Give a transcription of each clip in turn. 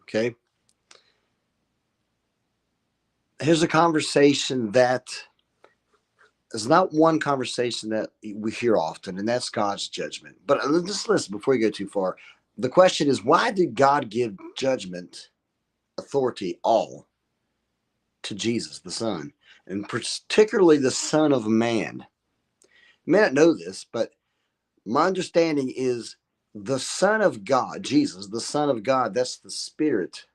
Okay. Here's a conversation that is not one conversation that we hear often, and that's God's judgment. But just listen before you go too far. The question is, why did God give judgment, authority, all to Jesus, the Son, and particularly the Son of Man? You may not know this, but my understanding is the Son of God, Jesus, the Son of God, that's the Spirit.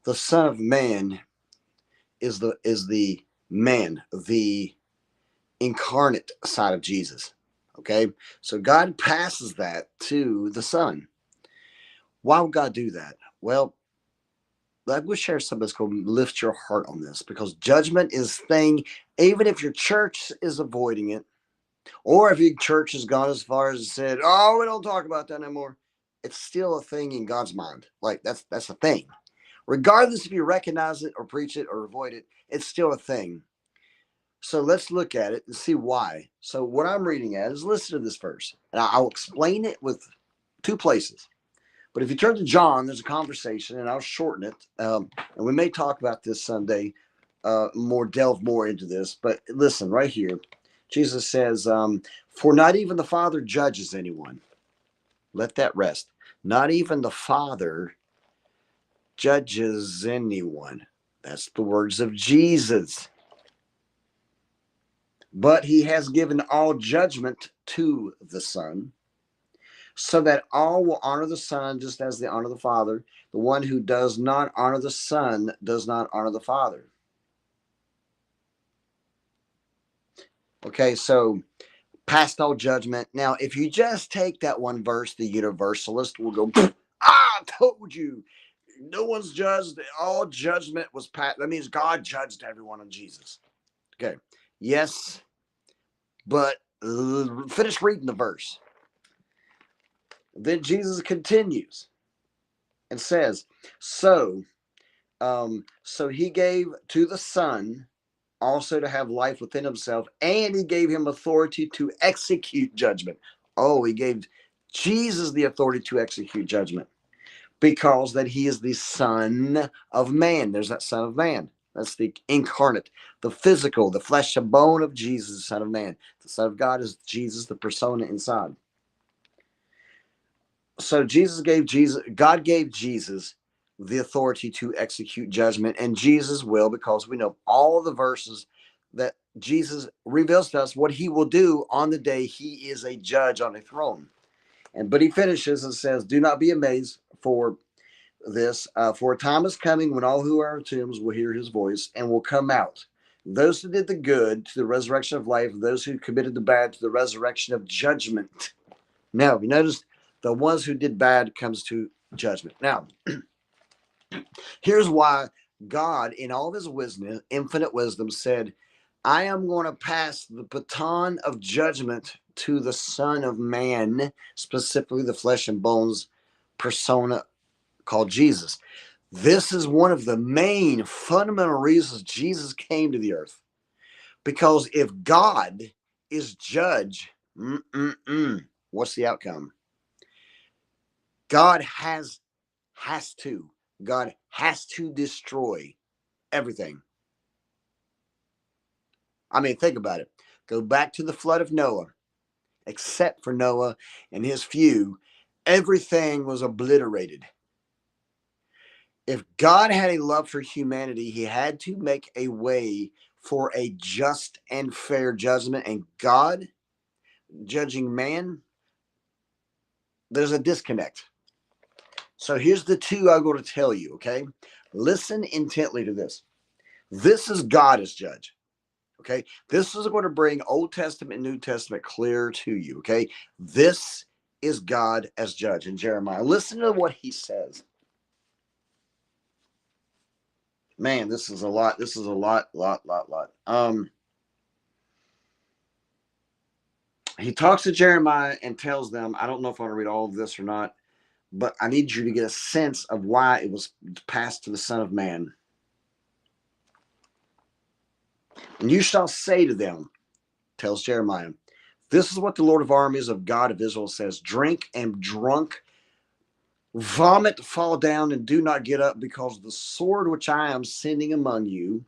The Son of Man is the man, the incarnate side of Jesus. Okay, so God passes that to the Son. Why would God do that? Well, I will share something that's going to lift your heart on this, because judgment is thing. Even if your church is avoiding it, or if your church has gone as far as said, "Oh, we don't talk about that anymore," it's still a thing in God's mind. Like that's a thing, regardless if you recognize it or preach it or avoid it. It's still a thing. So let's look at it and see why. So what I'm reading at is, listen to this verse, and I'll explain it with two places. But if you turn to John, there's a conversation, and I'll shorten it. And we may talk about this Sunday, delve more into this. But listen, right here, Jesus says, "For not even the Father judges anyone." Let that rest. Not even the Father judges anyone. That's the words of Jesus. But he has given all judgment to the Son, so that all will honor the Son just as they honor the Father. The one who does not honor the Son does not honor the Father. Okay, so past all judgment. Now, if you just take that one verse, the universalist will go, "I told you, no one's judged. All judgment was passed." That means God judged everyone on Jesus. Okay, yes, but finish reading the verse. Then Jesus continues and says, so he gave to the Son also to have life within himself, and he gave him authority to execute judgment. Oh, he gave Jesus the authority to execute judgment, because that he is the Son of Man. There's that Son of Man. That's the incarnate, the physical, the flesh and bone of Jesus, the Son of Man. The Son of God is Jesus, the persona inside. So God gave Jesus the authority to execute judgment, and Jesus will, because we know all the verses that Jesus reveals to us what he will do on the day he is a judge on a throne. But he finishes and says, "Do not be amazed for this, for a time is coming when all who are in tombs will hear his voice and will come out. Those who did the good to the resurrection of life, those who committed the bad to the resurrection of judgment." Now, you notice the ones who did bad comes to judgment. Now, here's why God, in all of his wisdom, infinite wisdom, said, "I am going to pass the baton of judgment to the Son of Man," specifically the flesh and bones persona called Jesus. This is one of the main fundamental reasons Jesus came to the earth. Because if God is judge, what's the outcome? God has to. God has to destroy everything. I mean, think about it. Go back to the flood of Noah. Except for Noah and his few, everything was obliterated. If God had a love for humanity, he had to make a way for a just and fair judgment. And God judging man, there's a disconnect. So here's the two I'm going to tell you, okay? Listen intently to this. This is God as judge. Okay. This is going to bring Old Testament and New Testament clear to you. Okay. This is God as judge in Jeremiah. Listen to what he says. Man, this is a lot. This is a lot. He talks to Jeremiah and tells them, I don't know if I want to read all of this or not, but I need you to get a sense of why it was passed to the Son of Man. "And you shall say to them," tells Jeremiah, "this is what the Lord of armies of God of Israel says, drink and drunk vomit, fall down, and do not get up, because of the sword which I am sending among you.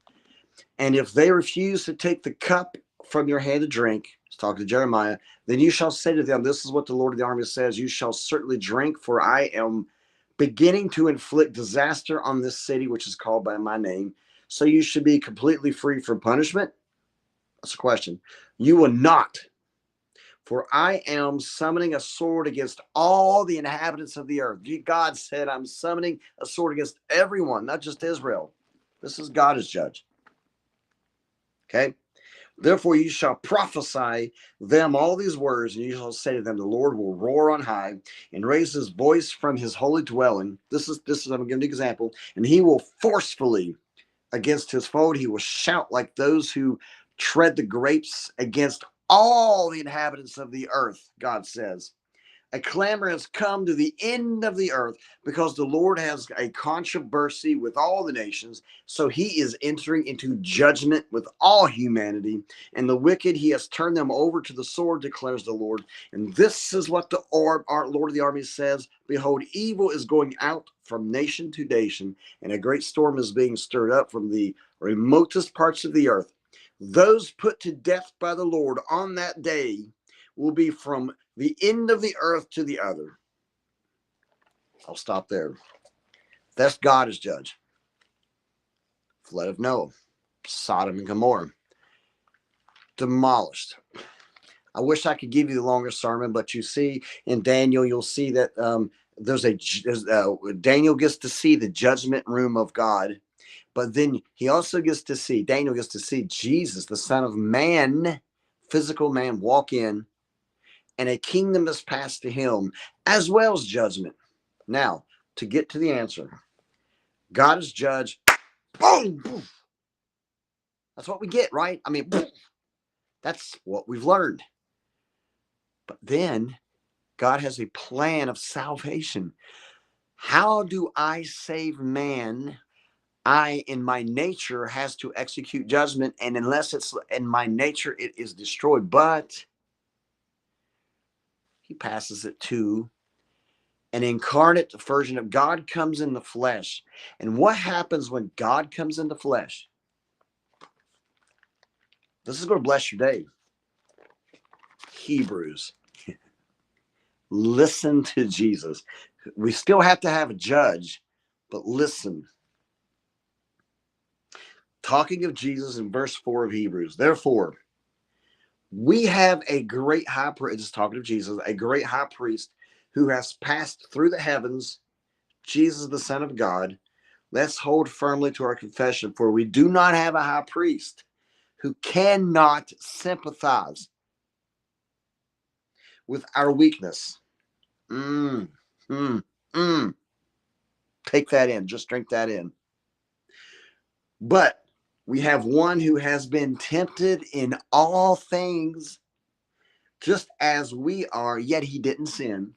And if they refuse to take the cup from your hand to drink, he's talking to Jeremiah, then you shall say to them, this is what the Lord of the army says, you shall certainly drink, for I am beginning to inflict disaster on this city, which is called by my name. So you should be completely free from punishment. That's a question. You will not, for I am summoning a sword against all the inhabitants of the earth. God said, I'm summoning a sword against everyone, not just Israel. This is God as judge. Okay? Therefore, you shall prophesy them all these words, and you shall say to them, the Lord will roar on high and raise his voice from his holy dwelling. This is I'm going to give an example. And he will forcefully against his foe. He will shout like those who tread the grapes against all the inhabitants of the earth, God says. A clamor has come to the end of the earth, because the Lord has a controversy with all the nations. So he is entering into judgment with all humanity, and the wicked he has turned them over to the sword, declares the Lord. And this is what the Lord of the armies says. Behold, evil is going out from nation to nation, and a great storm is being stirred up from the remotest parts of the earth. Those put to death by the Lord on that day will be from the end of the earth to the other. I'll stop there. That's God as judge. Flood of Noah, Sodom and Gomorrah, demolished. I wish I could give you the longer sermon, but you see in Daniel, you'll see that Daniel gets to see the judgment room of God, but then Daniel gets to see Jesus, the Son of Man, physical man, walk in, and a kingdom is passed to him, as well as judgment. Now, to get to the answer, God is judge. Boom, boom. That's what we get, right? I mean, boom. That's what we've learned. But then God has a plan of salvation. How do I save man? I, in my nature, has to execute judgment, and unless it's in my nature, it is destroyed. But he passes it to an incarnate version of God comes in the flesh. And what happens when God comes in the flesh? This is going to bless your day. Hebrews. Listen to Jesus. We still have to have a judge, but listen. Talking of Jesus in verse 4 of Hebrews. Therefore, we have a great high priest, just talking of Jesus, a great high priest who has passed through the heavens, Jesus, the Son of God. Let's hold firmly to our confession, for we do not have a high priest who cannot sympathize with our weakness. Take that in. Just drink that in. But we have one who has been tempted in all things, just as we are, yet he didn't sin.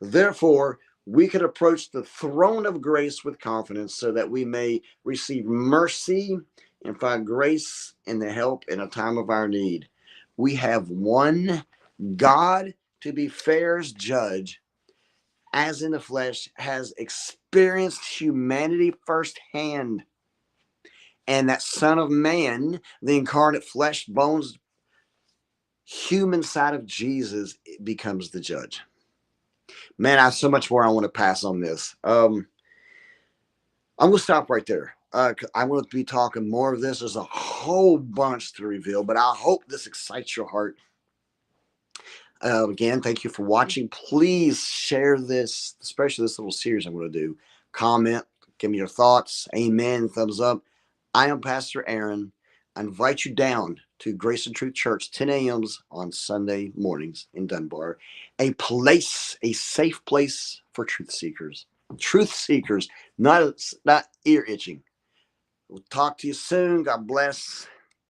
Therefore, we can approach the throne of grace with confidence, so that we may receive mercy and find grace and the help in a time of our need. We have one God, to be fair as judge, as in the flesh, has experienced humanity firsthand. And that Son of Man, the incarnate flesh, bones, human side of Jesus, becomes the judge. Man, I have so much more I want to pass on this. I'm going to stop right there. I'm going to be talking more of this. There's a whole bunch to reveal, but I hope this excites your heart. Again, thank you for watching. Please share this, especially this little series I'm going to do. Comment, give me your thoughts. Amen. Thumbs up. I am Pastor Aaron. I invite you down to Grace and Truth Church, 10 a.m. on Sunday mornings in Dunbar. A safe place for truth seekers. Truth seekers, not ear itching. We'll talk to you soon. God bless.